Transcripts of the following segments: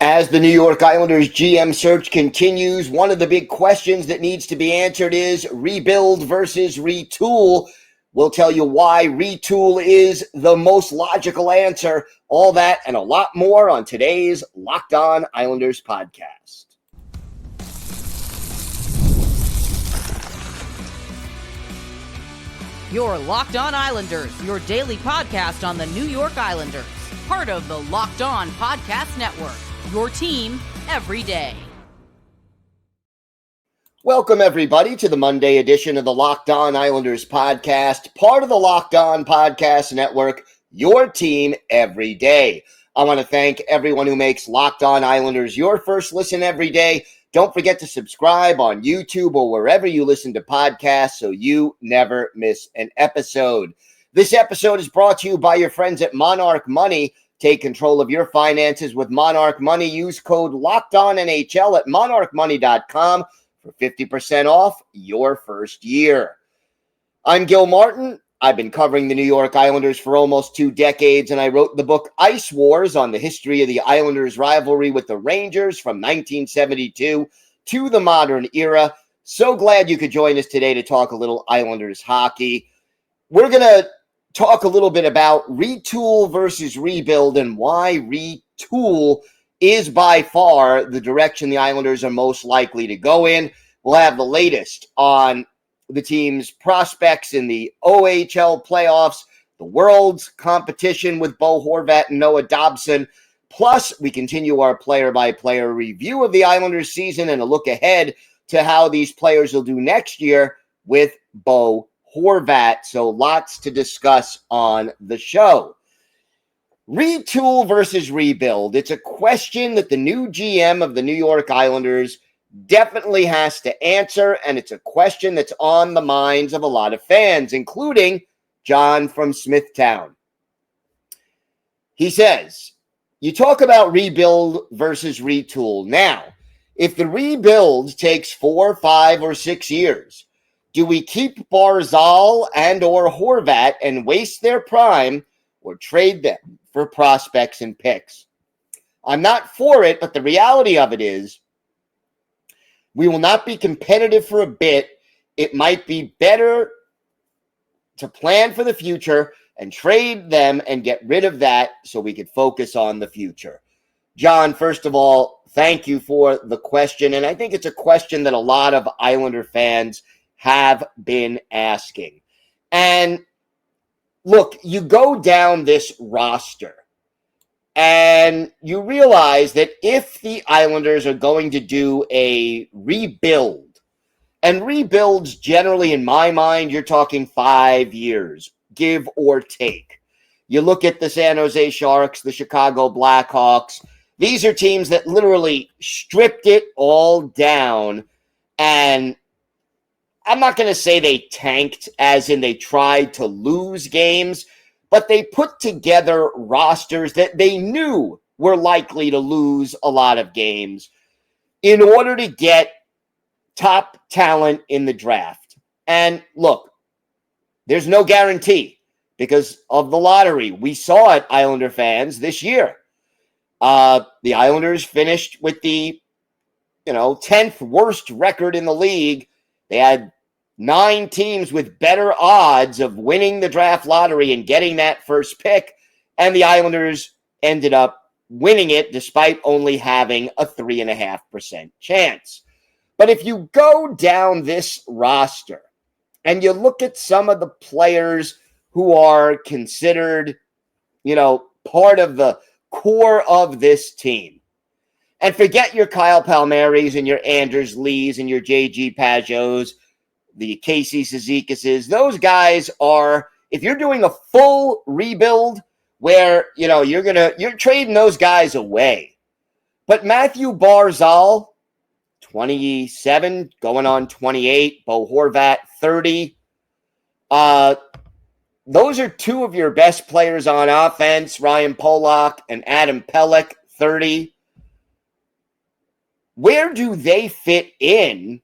As the New York Islanders GM search continues, one of the big questions that needs to be answered is rebuild versus retool. We'll tell you why retool is the most logical answer. All that and a lot more on today's Locked On Islanders podcast. Your Locked On Islanders, your daily podcast on the New York Islanders. Part of the Locked On Podcast Network. Your team every day. Welcome, everybody, to the Monday edition of the Locked On Islanders podcast, part of the Locked On Podcast Network, your team every day. I want to thank everyone who makes Locked On Islanders your first listen every day. Don't forget to subscribe on YouTube or wherever you listen to podcasts so you never miss an episode. This episode is brought to you by your friends at Monarch Money. Take control of your finances with Monarch Money. Use code LOCKEDONNHL at monarchmoney.com for 50% off your first year. I'm Gil Martin. I've been covering the New York Islanders for almost 2 decades, and I wrote the book Ice Wars on the history of the Islanders' rivalry with the Rangers from 1972 to the modern era. So glad you could join us today to talk a little Islanders hockey. We're going to talk a little bit about retool versus rebuild and why retool is by far the direction the Islanders are most likely to go in. We'll have the latest on the team's prospects in the OHL playoffs, the World's competition with Bo Horvat and Noah Dobson. Plus, we continue our player-by-player review of the Islanders season and a look ahead to how these players will do next year with Bo Horvat. So lots to discuss on the show. Retool versus rebuild. It's a question that the new GM of the New York Islanders definitely has to answer, and it's a question that's on the minds of a lot of fans, including John from Smithtown. He says, you talk about rebuild versus retool. Now, if the rebuild takes 4, 5, or 6 years, do we keep Barzal and or Horvat and waste their prime or trade them for prospects and picks? I'm not for it, but the reality of it is we will not be competitive for a bit. It might be better to plan for the future and trade them and get rid of that so we could focus on the future. John, first of all, thank you for the question. And I think it's a question that a lot of Islander fans have been asking. And look, you go down this roster and you realize that if the Islanders are going to do a rebuild, and rebuilds generally, in my mind, you're talking 5 years, give or take. You look at the San Jose Sharks, the Chicago Blackhawks. These are teams that literally stripped it all down, and I'm not going to say they tanked as in they tried to lose games, but they put together rosters that they knew were likely to lose a lot of games in order to get top talent in the draft. And look, there's no guarantee because of the lottery. We saw it, Islander fans, this year. The Islanders finished with the 10th worst record in the league. They had 9 teams with better odds of winning the draft lottery and getting that first pick, and the Islanders ended up winning it despite only having a 3.5% chance. But if you go down this roster and you look at some of the players who are considered, part of the core of this team, and forget your Kyle Palmieri's and your Anders Lees and your J.G. Pageaus, the Casey Cizicases, those guys are, if you're doing a full rebuild where, you're trading those guys away. But Mathew, Barzal, 27, going on 28, Bo Horvat, 30. Those are 2 of your best players on offense, Ryan Pollock and Adam Pelech, 30. Where do they fit in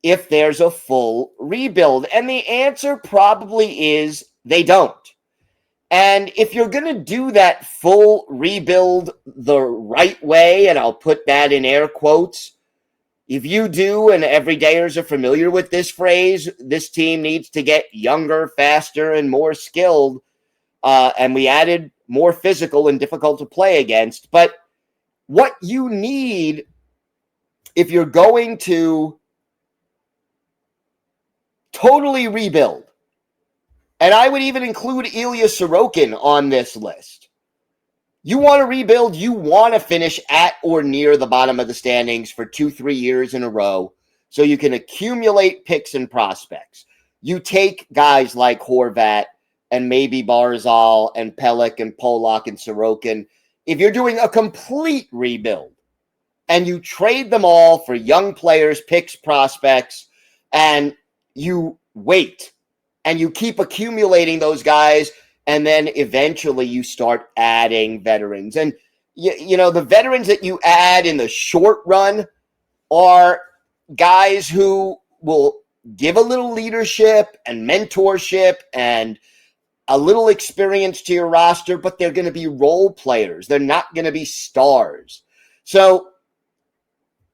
if there's a full rebuild? And the answer probably is they don't. And if you're going to do that full rebuild the right way, and I'll put that in air quotes, if you do, and everydayers are familiar with this phrase, this team needs to get younger, faster, and more skilled. And we added more physical and difficult to play against. But what you need, if you're going to totally rebuild, and I would even include Ilya Sorokin on this list. You want to rebuild, you want to finish at or near the bottom of the standings for 2-3 years in a row so you can accumulate picks and prospects. You take guys like Horvat and maybe Barzal and Pelech and Polak and Sorokin. If you're doing a complete rebuild and you trade them all for young players, picks, prospects, and you wait and you keep accumulating those guys, and then eventually you start adding veterans. And, you know, the veterans that you add in the short run are guys who will give a little leadership and mentorship and a little experience to your roster, but they're going to be role players. They're not going to be stars. So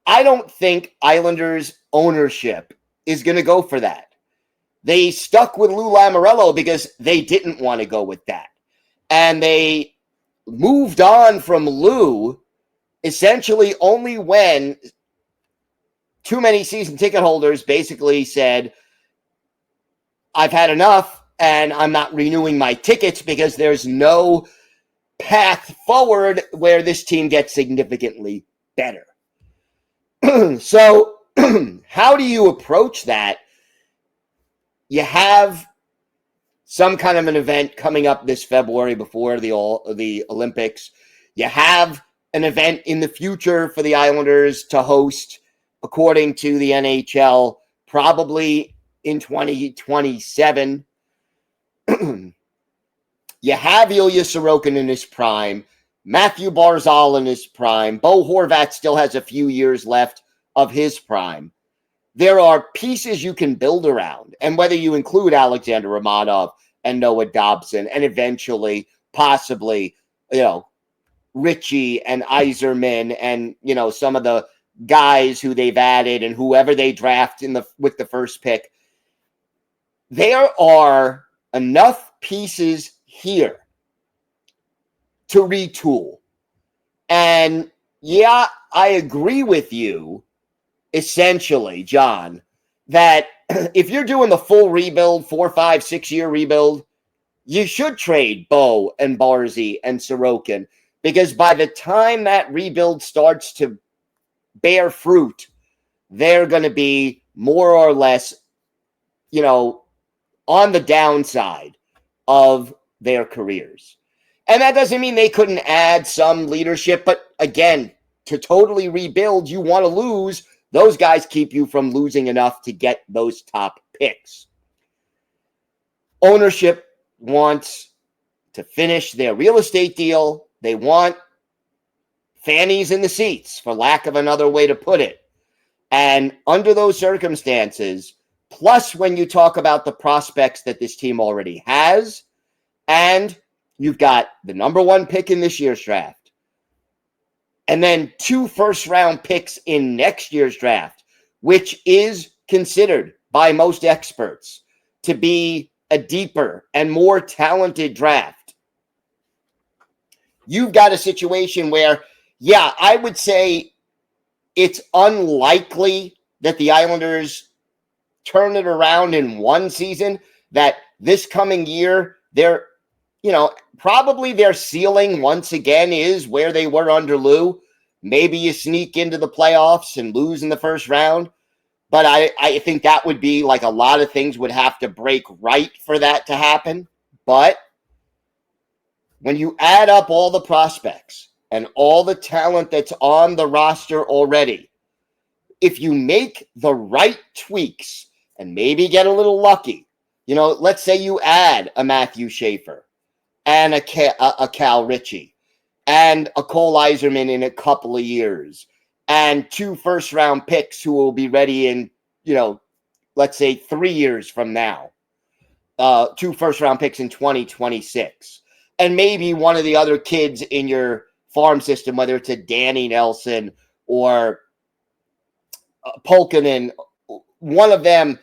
I don't think Islanders ownership is going to go for that. They stuck with Lou Lamoriello because they didn't want to go with that. And they moved on from Lou essentially only when too many season ticket holders basically said, I've had enough and I'm not renewing my tickets because there's no path forward where this team gets significantly better. So how do you approach that? You have some kind of an event coming up this February before the Olympics. You have an event in the future for the Islanders to host, according to the NHL, probably in 2027. You have Ilya Sorokin in his prime, Mathew Barzal in his prime. Bo Horvat still has a few years left of his prime. There are pieces you can build around, and whether you include Alexander Romanov and Noah Dobson, and eventually, possibly, Ritchie and Yzerman, and some of the guys who they've added, and whoever they draft with the first pick, there are enough pieces here to retool. And yeah, I agree with you. Essentially, John, that if you're doing the full rebuild, 4, 5, 6 year rebuild, you should trade Bo and Barzy and Sorokin, because by the time that rebuild starts to bear fruit, they're going to be more or less, on the downside of their careers. And that doesn't mean they couldn't add some leadership, but again, to totally rebuild, you want to lose. Those guys keep you from losing enough to get those top picks. Ownership wants to finish their real estate deal. They want fannies in the seats, for lack of another way to put it. And under those circumstances, plus when you talk about the prospects that this team already has, and you've got the number 1 pick in this year's draft, and then 2 first-round picks in next year's draft, which is considered by most experts to be a deeper and more talented draft. You've got a situation where, yeah, I would say it's unlikely that the Islanders turn it around in one season, that this coming year, they're probably their ceiling once again is where they were under Lou. Maybe you sneak into the playoffs and lose in the first round. But I think that would be like a lot of things would have to break right for that to happen. But when you add up all the prospects and all the talent that's on the roster already, if you make the right tweaks and maybe get a little lucky, let's say you add a Matthew Schaefer and a Cal Ritchie and a Cole Yzerman in a couple of years, and 2 first-round picks who will be ready in, let's say 3 years from now, 2 first-round picks in 2026. and maybe one of the other kids in your farm system, whether it's a Danny Nelson or Polkanen, one of them,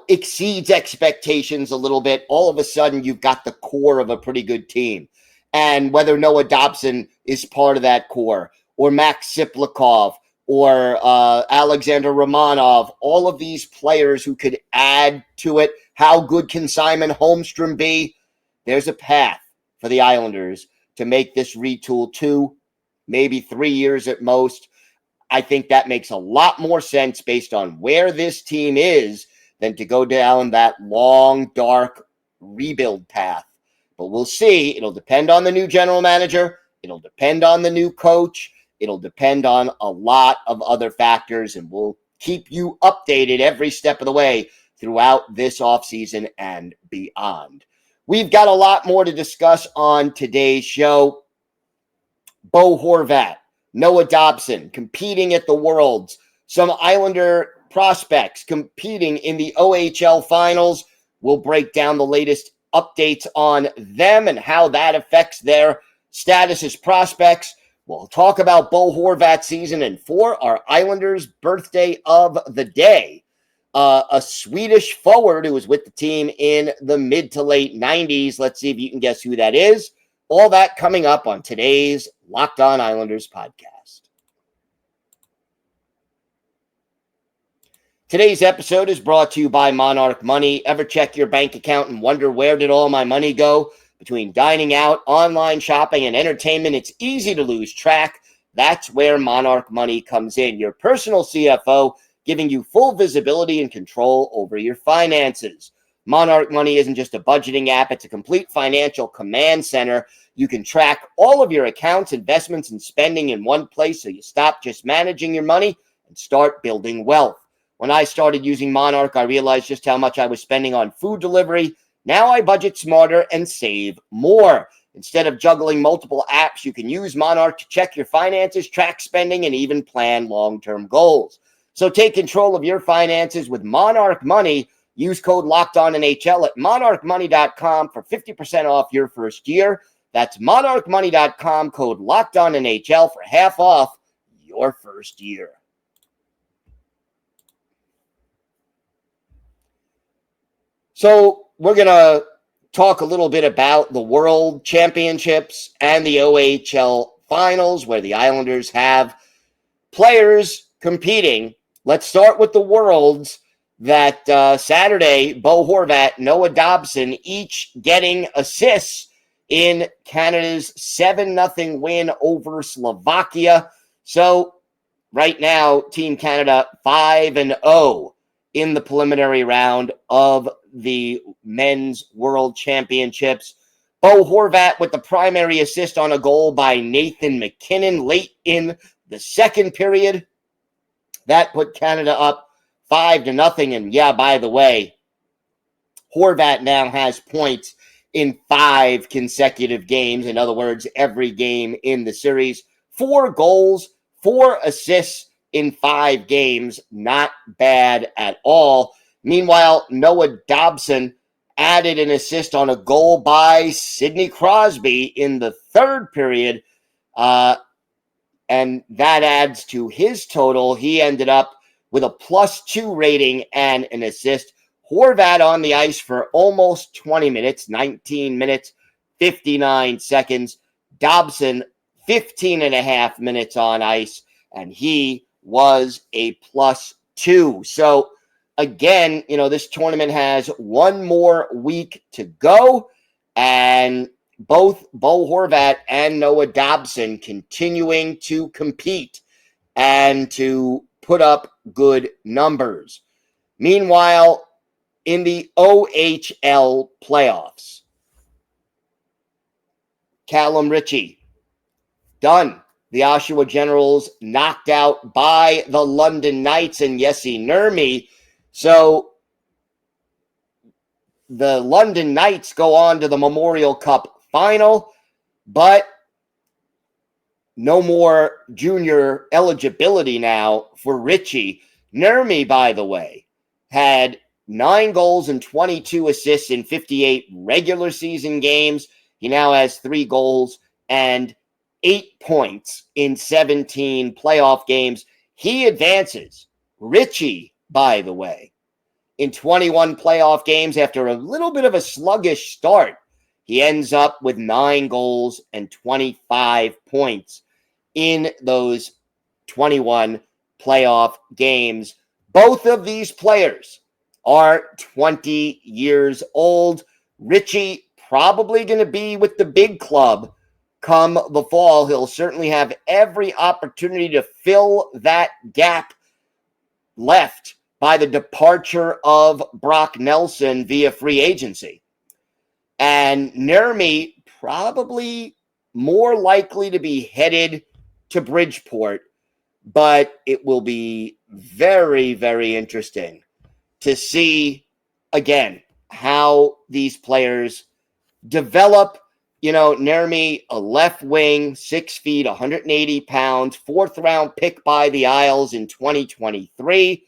exceeds expectations a little bit. All of a sudden, you've got the core of a pretty good team. And whether Noah Dobson is part of that core, or Max Siplikov, or Alexander Romanov, all of these players who could add to it. How good can Simon Holmstrom be? There's a path for the Islanders to make this retool 2, maybe 3 years at most. I think that makes a lot more sense based on where this team is than to go down that long, dark rebuild path. But we'll see. It'll depend on the new general manager. It'll depend on the new coach. It'll depend on a lot of other factors, and we'll keep you updated every step of the way throughout this offseason and beyond. We've got a lot more to discuss on today's show. Bo Horvat, Noah Dobson competing at the Worlds, some Islander prospects competing in the OHL finals. We'll break down the latest updates on them and how that affects their status as prospects. We'll talk about Bo Horvat's season, and for our Islanders' birthday of the day, a Swedish forward who was with the team in the mid to late 90s. Let's see if you can guess who that is. All that coming up on today's Locked On Islanders podcast. Today's episode is brought to you by Monarch Money. Ever check your bank account and wonder where did all my money go? Between dining out, online shopping, and entertainment, it's easy to lose track. That's where Monarch Money comes in. Your personal CFO, giving you full visibility and control over your finances. Monarch Money isn't just a budgeting app. It's a complete financial command center. You can track all of your accounts, investments, and spending in one place so you stop just managing your money and start building wealth. When I started using Monarch, I realized just how much I was spending on food delivery. Now I budget smarter and save more. Instead of juggling multiple apps, you can use Monarch to check your finances, track spending, and even plan long-term goals. So take control of your finances with Monarch Money. Use code LOCKEDONNHL at monarchmoney.com for 50% off your first year. That's monarchmoney.com, code LOCKEDONNHL for half off your first year. So we're going to talk a little bit about the World Championships and the OHL Finals, where the Islanders have players competing. Let's start with the Worlds. That Saturday, Bo Horvat, Noah Dobson, each getting assists in Canada's 7-0 win over Slovakia. So right now, Team Canada 5-0 in the preliminary round of the Men's World Championships. Bo Horvat with the primary assist on a goal by Nathan MacKinnon late in the second period. That put Canada up 5-0. And yeah, by the way, Horvat now has points in 5 consecutive games. In other words, every game in the series. 4 goals, 4 assists in 5 games. Not bad at all. Meanwhile, Noah Dobson added an assist on a goal by Sidney Crosby in the third period. And that adds to his total. He ended up with a +2 rating and an assist. Horvat on the ice for almost 20 minutes, 19 minutes, 59 seconds. Dobson, 15 and a half minutes on ice, and he was a +2. So, again, this tournament has one more week to go, and both Bo Horvat and Noah Dobson continuing to compete and to put up good numbers. Meanwhile, in the OHL playoffs, Callum Ritchie, done. The Oshawa Generals knocked out by the London Knights and Jesse Nurmi. So the London Knights go on to the Memorial Cup final, but no more junior eligibility now for Ritchie. Nurmi, by the way, had 9 goals and 22 assists in 58 regular season games. He now has 3 goals and 8 points in 17 playoff games. He advances. Richie, by the way, in 21 playoff games after a little bit of a sluggish start, he ends up with 9 goals and 25 points in those 21 playoff games. Both of these players are 20 years old. Richie probably going to be with the big club come the fall. He'll certainly have every opportunity to fill that gap left by the departure of Brock Nelson via free agency. And Nermi probably more likely to be headed to Bridgeport, but it will be very, very interesting to see, again, how these players develop. You know, Nermi, a left wing, 6 feet, 180 pounds, 4th round pick by the Isles in 2023.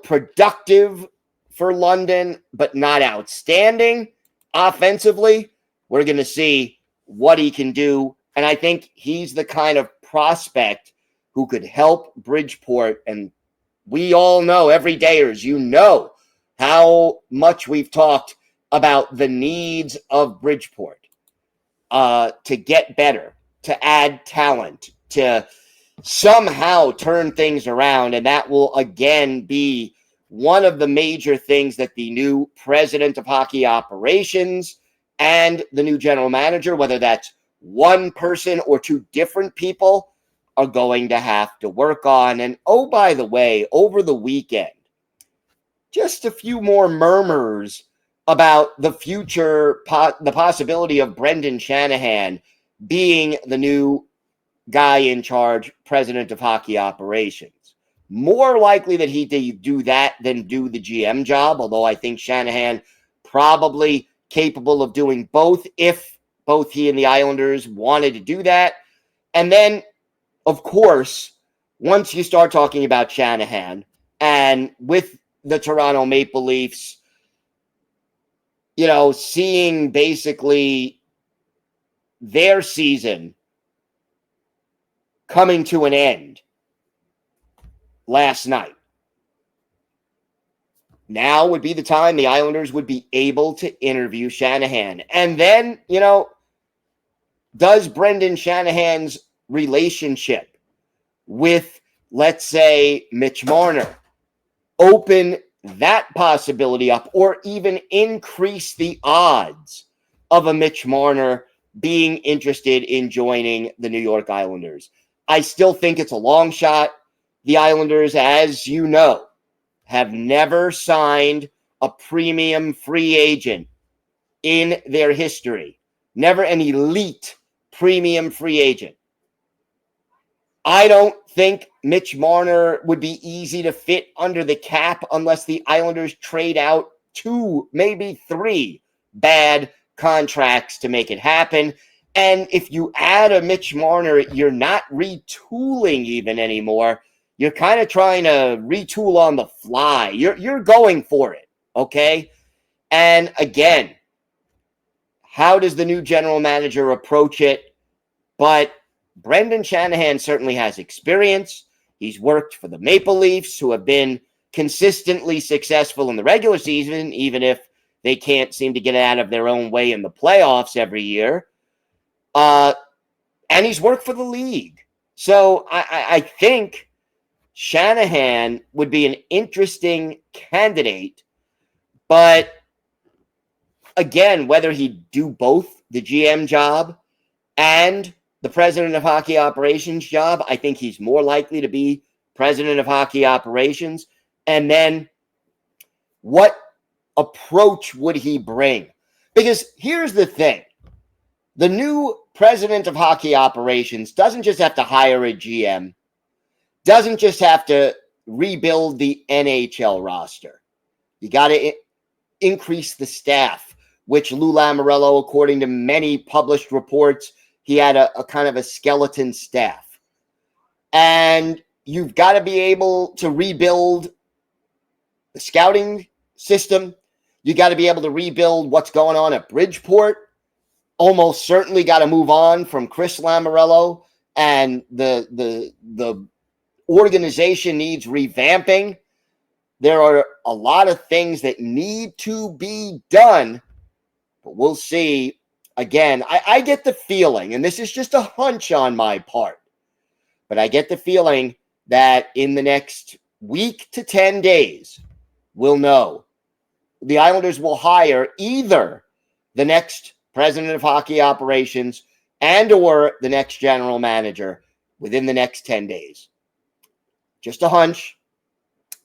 Productive for London, but not outstanding offensively. We're going to see what he can do. And I think he's the kind of prospect who could help Bridgeport. And we all know, everydayers, you know how much we've talked about the needs of Bridgeport to get better, to add talent, to somehow turn things around. And that will again be one of the major things that the new president of hockey operations and the new general manager, whether that's one person or 2 different people, are going to have to work on. And oh, by the way, over the weekend, just a few more murmurs about the future, the possibility of Brendan Shanahan being the new guy in charge, president of hockey operations. More likely that he do that than do the GM job, although I think Shanahan probably capable of doing both if both he and the Islanders wanted to do that. And then, of course, once you start talking about Shanahan and with the Toronto Maple Leafs, seeing basically their season coming to an end last night. Now would be the time the Islanders would be able to interview Shanahan. And then, does Brendan Shanahan's relationship with, let's say, Mitch Marner open that possibility up, or even increase the odds of a Mitch Marner being interested in joining the New York Islanders? I still think it's a long shot. The Islanders, as you know, have never signed a premium free agent in their history. Never an elite premium free agent. I don't think Mitch Marner would be easy to fit under the cap unless the Islanders trade out 2, maybe 3 bad contracts to make it happen. And if you add a Mitch Marner, you're not retooling even anymore. You're kind of trying to retool on the fly. You're going for it, okay? And again, how does the new general manager approach it? But Brendan Shanahan certainly has experience. He's worked for the Maple Leafs, who have been consistently successful in the regular season, even if they can't seem to get out of their own way in the playoffs every year. And he's worked for the league. So I think Shanahan would be an interesting candidate. But again, whether he'd do both the GM job and the president of hockey operations job, I think he's more likely to be president of hockey operations. And then what approach would he bring? Because here's the thing. The new president of hockey operations doesn't just have to hire a GM, doesn't just have to rebuild the NHL roster. You got to increase the staff, which Lou Lamoriello, according to many published reports, he had a kind of a skeleton staff. And you've got to be able to rebuild the scouting system. You got to be able to rebuild what's going on at Bridgeport. Almost certainly got to move on from Chris Lamoriello, and the organization needs revamping. There are a lot of things that need to be done, but we'll see. Again, I get the feeling, and this is just a hunch on my part, but I get the feeling that in the next week to 10 days, we'll know. The Islanders will hire either the next president of hockey operations and or the next general manager within the next 10 days. Just a hunch.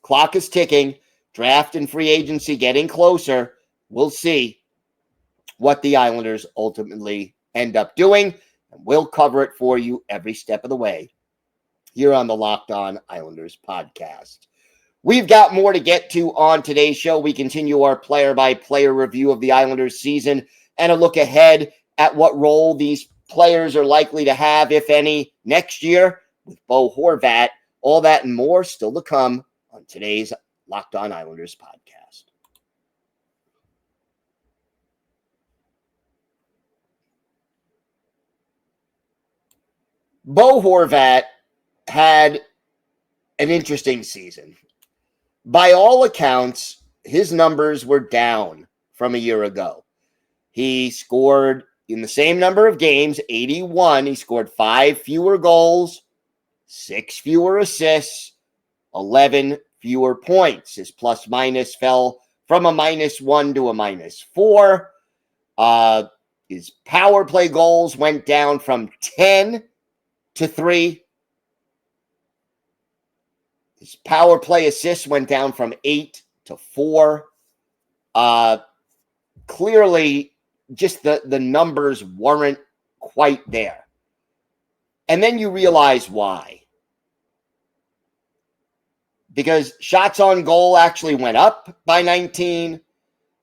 Clock is ticking. Draft and free agency getting closer. We'll see what the Islanders ultimately end up doing, and we'll cover it for you every step of the way here on the Locked On Islanders podcast. We've got more to get to on today's show. We continue our player-by-player review of the Islanders season and a look ahead at what role these players are likely to have, if any, next year with Bo Horvat. All that and more still to come on today's Locked On Islanders podcast. Bo Horvat had an interesting season. By all accounts, his numbers were down from a year ago. He scored in the same number of games, 81. He scored 5 fewer goals, 6 fewer assists, 11 fewer points. His plus minus fell from a -1 to a -4. His power play goals went down from 10 to 3. His power play assists went down from 8 to 4. Clearly, just the numbers weren't quite there. And then you realize why. Because shots on goal actually went up by 19.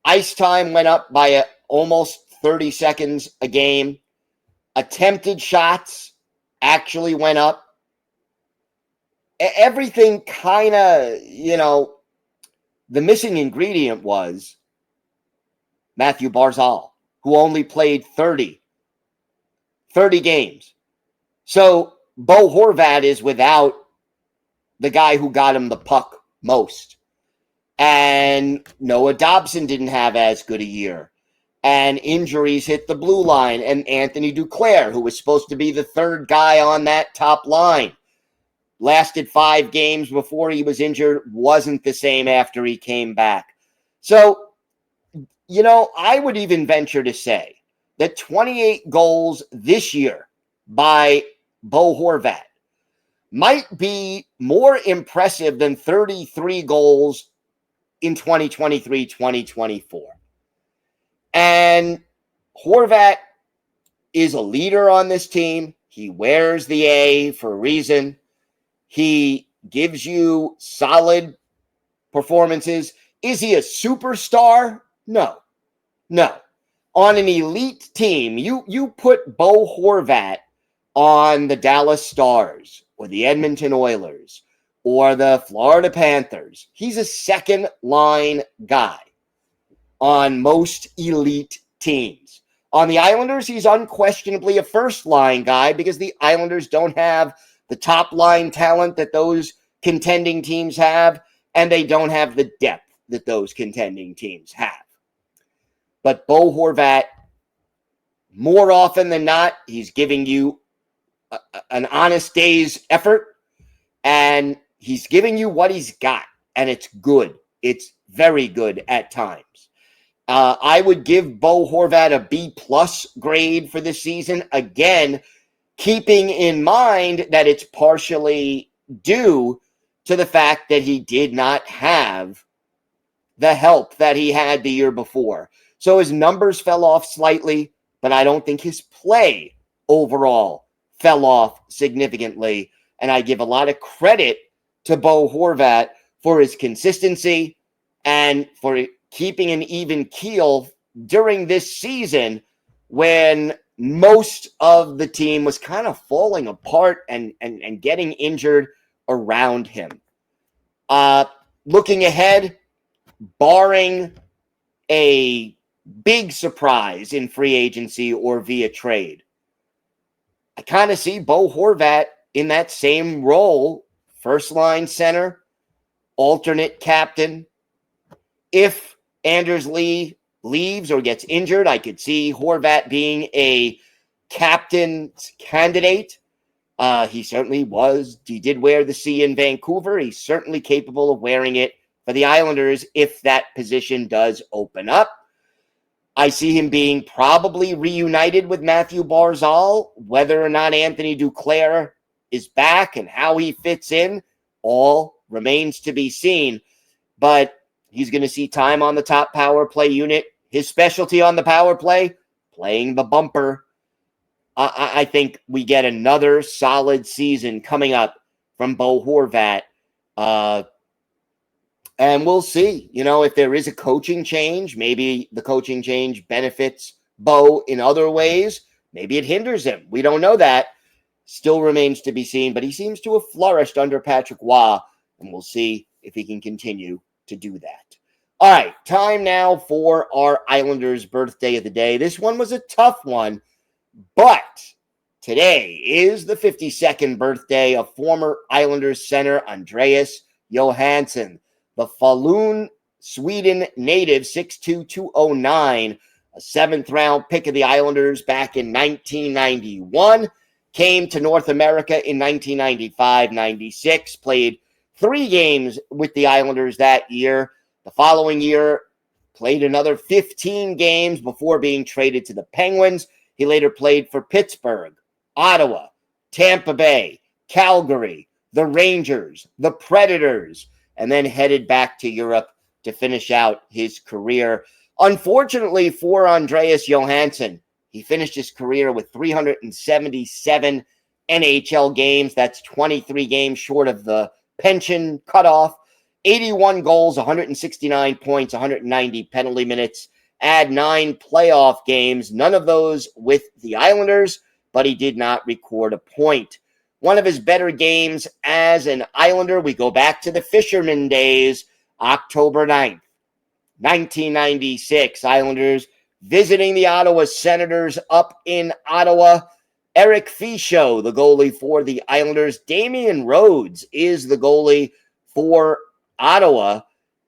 Ice time went up by almost 30 seconds a game. Attempted shots actually went up. Everything kind of, the missing ingredient was Mathew Barzal, who only played 30 games. So Bo Horvat is without the guy who got him the puck most. And Noah Dobson didn't have as good a year. And injuries hit the blue line. And Anthony Duclair, who was supposed to be the third guy on that top line, lasted 5 games before he was injured, wasn't the same after he came back. So, I would even venture to say that 28 goals this year by Bo Horvat might be more impressive than 33 goals in 2023-2024. And Horvat is a leader on this team. He wears the A for a reason. He gives you solid performances. Is he a superstar? No. On an elite team, you put Bo Horvat on the Dallas Stars or the Edmonton Oilers or the Florida Panthers. He's a second-line guy on most elite teams. On the Islanders, he's unquestionably a first-line guy because the Islanders don't have the top-line talent that those contending teams have, and they don't have the depth that those contending teams have. But Bo Horvat, more often than not, he's giving you an honest day's effort, and he's giving you what he's got, and it's good. It's very good at times. I would give Bo Horvat a B+ grade for this season. Again, keeping in mind that it's partially due to the fact that he did not have the help that he had the year before. So his numbers fell off slightly, but I don't think his play overall fell off significantly. And I give a lot of credit to Bo Horvat for his consistency and for keeping an even keel during this season when most of the team was kind of falling apart and getting injured around him. Looking ahead, barring a big surprise in free agency or via trade, I kind of see Bo Horvat in that same role, first line center, alternate captain. If Anders Lee leaves or gets injured, I could see Horvat being a captain candidate. He certainly was. He did wear the C in Vancouver. He's certainly capable of wearing it for the Islanders if that position does open up. I see him being probably reunited with Mathew Barzal. Whether or not Anthony Duclair is back and how he fits in, all remains to be seen. But he's going to see time on the top power play unit. His specialty on the power play, playing the bumper. I think we get another solid season coming up from Bo Horvat. And we'll see, if there is a coaching change, maybe the coaching change benefits Bo in other ways. Maybe it hinders him. We don't know that. Still remains to be seen, but he seems to have flourished under Patrick Roy, and we'll see if he can continue to do that. All right, time now for our Islanders birthday of the day. This one was a tough one, but today is the 52nd birthday of former Islanders center Andreas Johansson. The Falun, Sweden native, 6'2", 209, a 7th-round pick of the Islanders back in 1991, came to North America in 1995-96, played 3 games with the Islanders that year. The following year, played another 15 games before being traded to the Penguins. He later played for Pittsburgh, Ottawa, Tampa Bay, Calgary, the Rangers, the Predators, and then headed back to Europe to finish out his career. Unfortunately for Andreas Johansson, he finished his career with 377 NHL games. That's 23 games short of the pension cutoff. 81 goals, 169 points, 190 penalty minutes. Add 9 playoff games, none of those with the Islanders, but he did not record a point. One of his better games as an Islander, we go back to the Fisherman days, October 9th, 1996. Islanders visiting the Ottawa Senators up in Ottawa. Eric Fichaud, the goalie for the Islanders. Damian Rhodes is the goalie for Ottawa.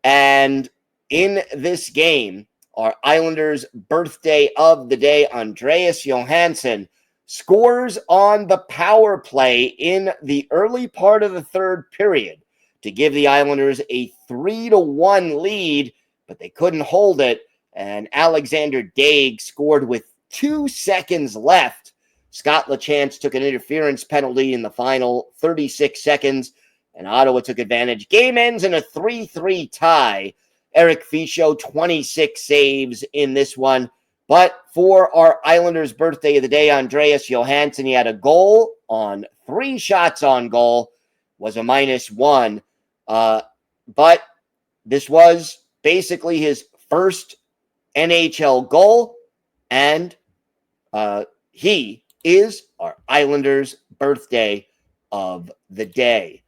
And in this game, our Islanders' birthday of the day, Andreas Johansson, scores on the power play in the early part of the third period to give the Islanders a 3-1 lead, but they couldn't hold it. And Alexander Daig scored with 2 seconds left. Scott LaChance took an interference penalty in the final 36 seconds, and Ottawa took advantage. Game ends in a 3-3 tie. Eric Fichaud, 26 saves in this one. But for our Islanders' birthday of the day, Andreas Johansson, he had a goal on 3 shots on goal, was a -1. But this was basically his first NHL goal, and he is our Islanders' birthday of the day.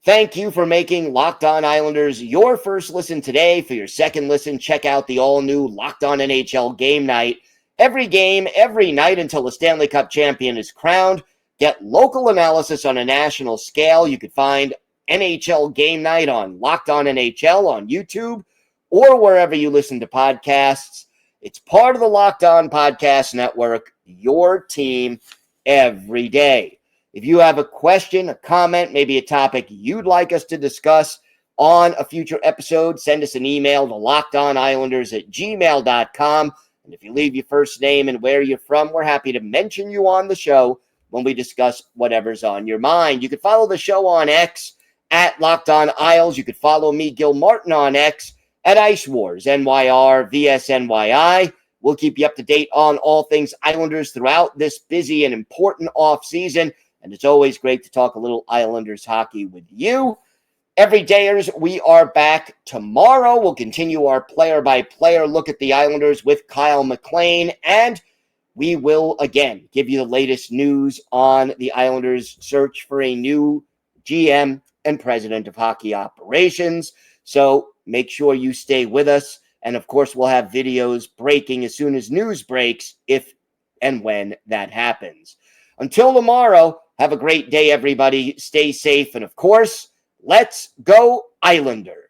Thank you for making Locked On Islanders your first listen today. For your second listen, check out the all-new Locked On NHL Game Night. Every game, every night until the Stanley Cup champion is crowned. Get local analysis on a national scale. You can find NHL Game Night on Locked On NHL on YouTube or wherever you listen to podcasts. It's part of the Locked On Podcast Network, your team every day. If you have a question, a comment, maybe a topic you'd like us to discuss on a future episode, send us an email to lockedonislanders@gmail.com. And if you leave your first name and where you're from, we're happy to mention you on the show when we discuss whatever's on your mind. You can follow the show on X at Locked On Isles. You could follow me, Gil Martin, on X at Ice Wars, NYR, VSNYI. We'll keep you up to date on all things Islanders throughout this busy and important offseason. And it's always great to talk a little Islanders hockey with you. Everydayers, we are back tomorrow. We'll continue our player-by-player look at the Islanders with Kyle McLean. And we will, again, give you the latest news on the Islanders' search for a new GM and president of hockey operations. So make sure you stay with us And of course, we'll have videos breaking as soon as news breaks, if and when that happens. Until tomorrow, have a great day, everybody. Stay safe. And of course, let's go Islanders.